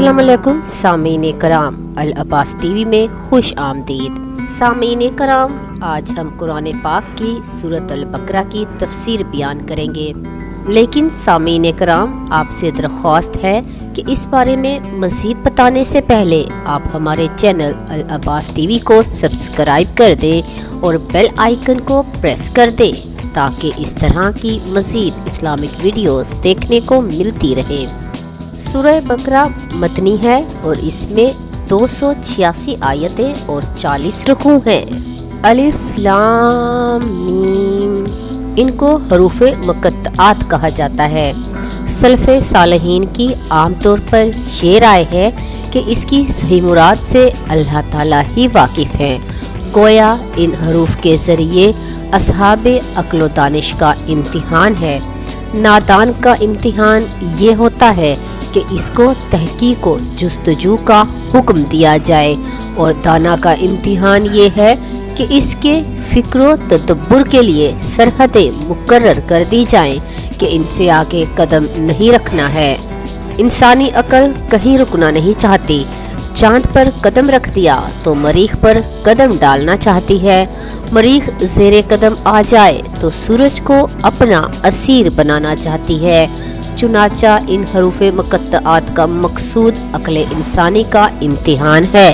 अस्सलाम वालेकुम सामीन कराम, अल अब्बास टीवी में खुश आमदीद। सामीन कराम, आज हम कुरान पाक की सूरत अल बकरा की तफसीर बयान करेंगे, लेकिन सामीन कराम आपसे दरख्वास्त है कि इस बारे में मज़ीद बताने से पहले आप हमारे चैनल अल अब्बास टीवी को सब्सक्राइब कर दें और बेल आइकन को प्रेस कर दें ताकि इस तरह की मज़ीद इस्लामिक वीडियोस देखने को मिलती रहे। सूरह बकरा मदनी है और इसमें 286 आयतें और 40 रुकू हैं। अलिफ लाम मीम, इनको हरूफे मुक़त्तआत कहा जाता है। सलफ़े सालहीन की आमतौर पर ये राय है कि इसकी सही मुराद से अल्लाह ताला ही वाकिफ़ हैं। गोया इन हरूफ के ज़रिए असहाबे अक्ल व दानिश का इम्तिहान है। नादान का इम्तिहान ये होता है कि इसको तहकीक व जुस्तजू का हुक्म दिया जाए, और दाना का इम्तिहान ये है कि इसके फ़िक्र तदब्बुर के लिए सरहदें मुकर्रर कर दी जाएं कि इनसे आगे कदम नहीं रखना है। इंसानी अक्ल कहीं रुकना नहीं चाहती। चांद पर कदम रख दिया तो मरीख पर कदम डालना चाहती है। मरीख ज़ेरे कदम आ जाए तो सूरज को अपना असीर बनाना चाहती है। चुनाचा इन हरूफे मुक़त्तआत का मकसूद अक्ल इंसानी का इम्तिहान है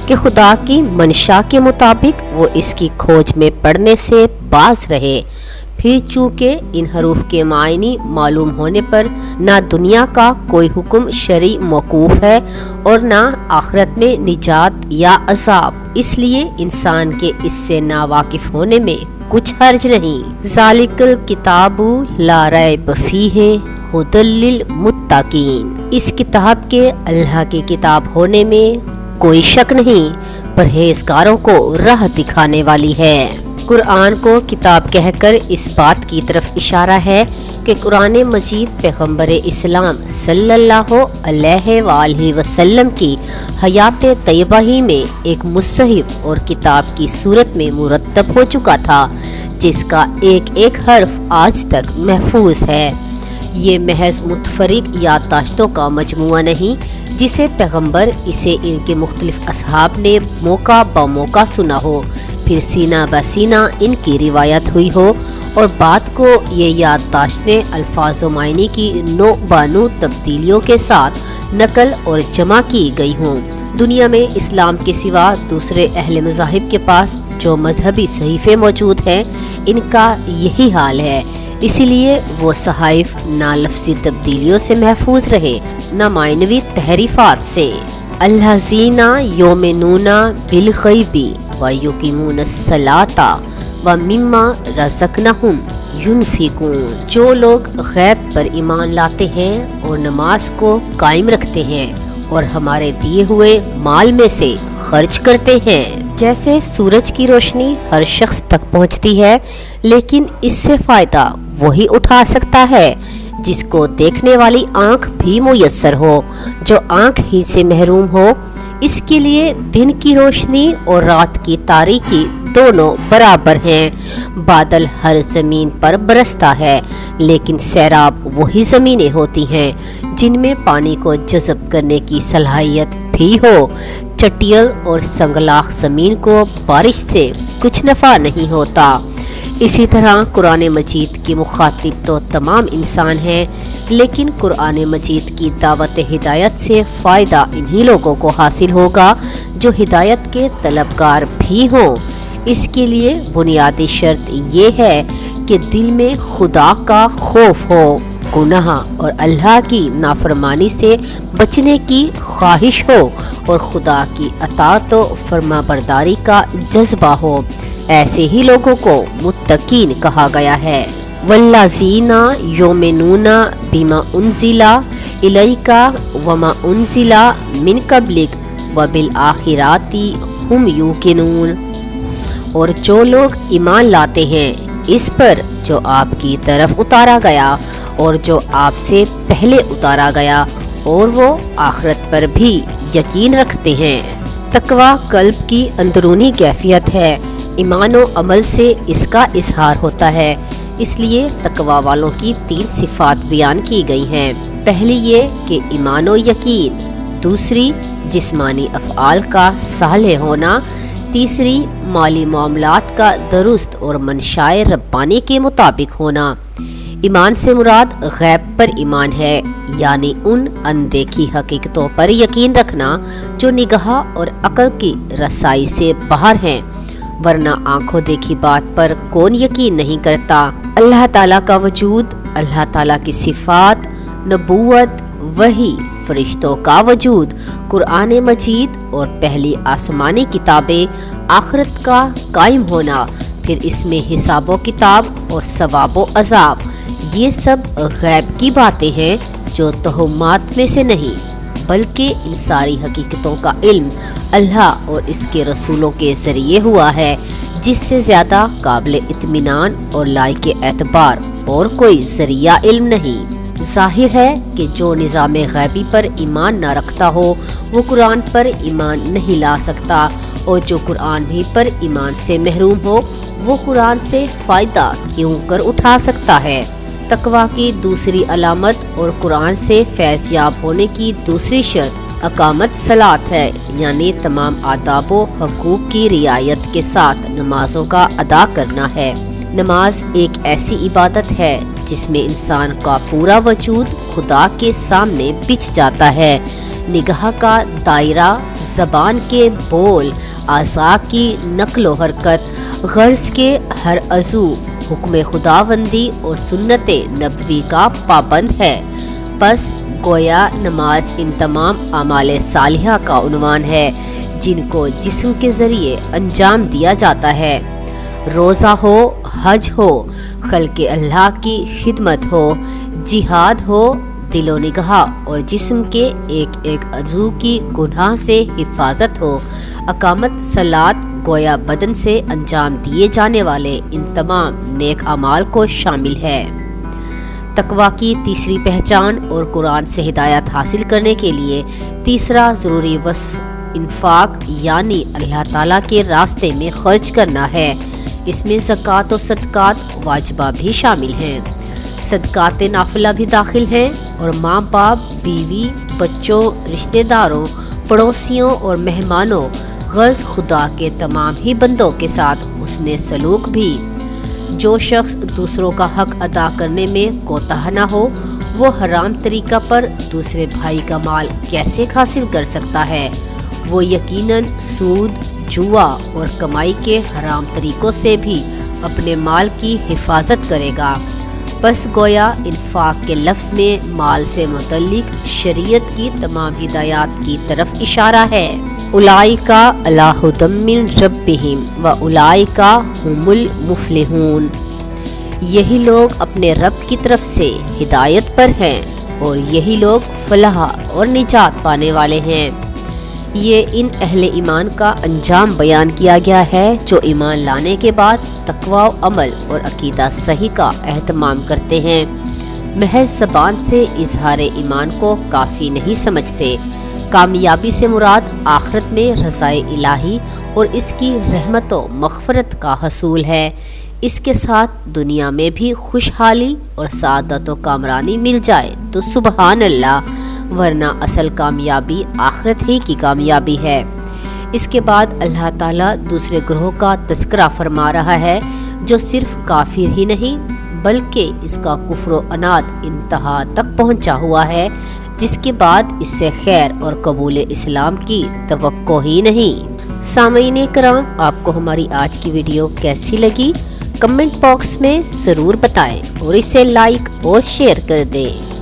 कि खुदा की मंशा के मुताबिक वो इसकी खोज में पड़ने से बाज रहे। फिर चूँकि इन हरूफ के मायनी मालूम होने पर ना दुनिया का कोई हुक्म शरई मौकूफ़ है और ना आखिरत में निजात या अज़ाब, इसलिए इंसान के इससे नावाकिफ़ होने में कुछ हर्ज नहीं। ज़ालिकल किताबु ला रैब फ़ीहि हुदल लिल मुत्तकीन, इस किताब के अल्लाह की किताब होने में कोई शक नहीं, परहेज़गारों को राह दिखाने वाली है। कुरान को किताब कहकर इस बात की तरफ इशारा है कि कुरान मजीद पैगम्बर इस्लाम सल्लल्लाहु अलैहि वसल्लम की हयात तैयबा ही में एक मुसहिफ और किताब की सूरत में मुरतब हो चुका था, जिसका एक एक हर्फ आज तक महफूज है। ये महज मुतफरिक याददाश्तों का मजमुआ नहीं जिसे पैगम्बर इसे इनके मुख्तलिफ असहाब ने मौका ब मौका सुना हो, फिर सीना ब सीना इनकी रिवायत हुई हो और बात को ये याददाश्तें अल्फाज व मायने की नो बानो तब्दीलियों के साथ नकल और जमा की गई हों। दुनिया में इस्लाम के सिवा दूसरे अहले मज़ाहिब के पास जो मजहबी सहीफ़े मौजूद हैं, इनका यही हाल है। इसीलिए वो सहाइफ ना लफ्ज़ी तब्दीलियों से महफूज रहे, ना मायनवी तहरीफ़ात से। अल्लज़ीना युमिनूना बिल ग़ैबी व युक़ीमूनस सलाता व मिम्मा रज़क़नाहुम युनफ़िक़ून, जो लोग गैब पर ईमान लाते हैं और नमाज को कायम रखते हैं और हमारे दिए हुए माल में से खर्च करते हैं। जैसे सूरज की रोशनी हर शख्स तक पहुंचती है, लेकिन इससे फ़ायदा वही उठा सकता है जिसको देखने वाली आँख भी मुयस्सर हो। जो आँख ही से महरूम हो, इसके लिए दिन की रोशनी और रात की तारीकी दोनों बराबर हैं। बादल हर ज़मीन पर बरसता है, लेकिन सैराब वही ज़मीनें होती हैं जिनमें पानी को जज़ब करने की सलाहियत भी हो। चटियल और संगलाख ज़मीन को बारिश से कुछ नफ़ा नहीं होता। इसी तरह कुरान मजीद की मुखातिब तो तमाम इंसान हैं, लेकिन कुरान मजीद की दावत हिदायत से फ़ायदा इन्हीं लोगों को हासिल होगा जो हिदायत के तलबगार भी हों। इसके लिए बुनियादी शर्त ये है कि दिल में खुदा का खौफ हो, गुनाह और अल्लाह की नाफरमानी से बचने की ख्वाहिश हो और खुदा की अताअत व फरमाबरदारी का जज्बा हो। ऐसे ही लोगों को मुत्तकीन कहा गया है। वल्लज़ीना युमिनूना बिमा उन्ज़िला इलैका वमा उन्ज़िला मिन क़ब्लिक व बिल आखिराति हुम यूक़िनून, और जो लोग ईमान लाते हैं इस पर जो आपकी तरफ उतारा गया और जो आपसे पहले उतारा गया, और वो आखिरत पर भी यकीन रखते हैं। तकवा कल्ब की अंदरूनी कैफियत है, ईमान व अमल से इसका इजहार होता है। इसलिए तकवा वालों की 3 सिफात बयान की गई हैं। पहली ये कि ईमान व यकीन, دوسری جسمانی افعال کا صالح ہونا، تیسری مالی معاملات کا درست اور منشائے ربانی کے مطابق ہونا۔ ایمان سے مراد غیب پر ایمان ہے، یعنی ان اندیکھی حقیقتوں پر یقین رکھنا جو نگاہ اور عقل کی رسائی سے باہر ہیں، ورنہ آنکھوں دیکھی بات پر کون یقین نہیں کرتا۔ اللہ تعالیٰ کا وجود، اللہ تعالیٰ کی صفات، نبوت، وحی، فرشتوں کا وجود، قرآن مجید اور پہلی آسمانی کتابیں، آخرت کا قائم ہونا، پھر اس میں حساب و کتاب اور ثواب و عذاب، یہ سب غیب کی باتیں ہیں جو توہمات میں سے نہیں، بلکہ ان ساری حقیقتوں کا علم اللہ اور اس کے رسولوں کے ذریعے ہوا ہے، جس سے زیادہ قابل اطمینان اور لائق اعتبار اور کوئی ذریعہ علم نہیں۔ ظاہر ہے کہ جو نظام غیبی پر ایمان نہ رکھتا ہو وہ قرآن پر ایمان نہیں لا سکتا، اور جو قرآن بھی پر ایمان سے محروم ہو وہ قرآن سے فائدہ کیوں کر اٹھا سکتا ہے۔ تقویٰ کی دوسری علامت اور قرآن سے فیض یاب ہونے کی دوسری شرط اقامت صلاۃ ہے، یعنی تمام آداب و حقوق کی رعایت کے ساتھ نمازوں کا ادا کرنا ہے۔ نماز ایک ایسی عبادت ہے جس میں انسان کا پورا وجود خدا کے سامنے بچھ جاتا ہے۔ نگاہ کا دائرہ، زبان کے بول، اعضاء کی نقل و حرکت، غرض کے ہر عضو حکم خداوندی اور سنت نبوی کا پابند ہے۔ پس گویا نماز ان تمام اعمال صالحہ کا عنوان ہے جن کو جسم کے ذریعے انجام دیا جاتا ہے۔ روزہ ہو، حج ہو، خلق اللہ کی خدمت ہو، جہاد ہو، دل و نگاہ اور جسم کے ایک ایک عضو کی گناہ سے حفاظت ہو، اقامت صلاۃ گویا بدن سے انجام دیے جانے والے ان تمام نیک اعمال کو شامل ہے۔ تقویٰ کی تیسری پہچان اور قرآن سے ہدایت حاصل کرنے کے لیے تیسرا ضروری وصف انفاق، یعنی اللہ تعالیٰ کے راستے میں خرچ کرنا ہے۔ اس میں زکوٰۃ و صدقات واجبہ بھی شامل ہیں، صدقات نافلہ بھی داخل ہیں، اور ماں باپ، بیوی، بچوں، رشتہ داروں، پڑوسیوں اور مہمانوں، غرض خدا کے تمام ہی بندوں کے ساتھ حسن سلوک بھی۔ جو شخص دوسروں کا حق ادا کرنے میں کوتاہ نہ ہو وہ حرام طریقہ پر دوسرے بھائی کا مال کیسے حاصل کر سکتا ہے؟ وہ یقیناً سود، جوا اور کمائی کے حرام طریقوں سے بھی اپنے مال کی حفاظت کرے گا۔ بس گویا انفاق کے لفظ میں مال سے متعلق شریعت کی تمام ہدایات کی طرف اشارہ ہے۔ اولئک علی ھدی من ربہم واولئک ھم المفلحون، یہی لوگ اپنے رب کی طرف سے ہدایت پر ہیں اور یہی لوگ فلاح اور نجات پانے والے ہیں۔ یہ ان اہل ایمان کا انجام بیان کیا گیا ہے جو ایمان لانے کے بعد تقویٰ و عمل اور عقیدہ صحیح کا اہتمام کرتے ہیں، محض زبان سے اظہار ایمان کو کافی نہیں سمجھتے۔ کامیابی سے مراد آخرت میں رضائے الہی اور اس کی رحمت و مغفرت کا حصول ہے، اس کے ساتھ دنیا میں بھی خوشحالی اور سعادت و کامرانی مل جائے تو سبحان اللہ، ورنہ اصل کامیابی آخرت ہی کی کامیابی ہے۔ اس کے بعد اللہ تعالیٰ دوسرے گروہ کا تذکرہ فرما رہا ہے جو صرف کافر ہی نہیں بلکہ اس کا کفر و عناد انتہا تک پہنچا ہوا ہے، جس کے بعد اس سے خیر اور قبول اسلام کی توقع ہی نہیں۔ سامعین کرام، آپ کو ہماری آج کی ویڈیو کیسی لگی؟ کمنٹ باکس میں ضرور بتائیں اور اسے لائک اور شیئر کر دیں۔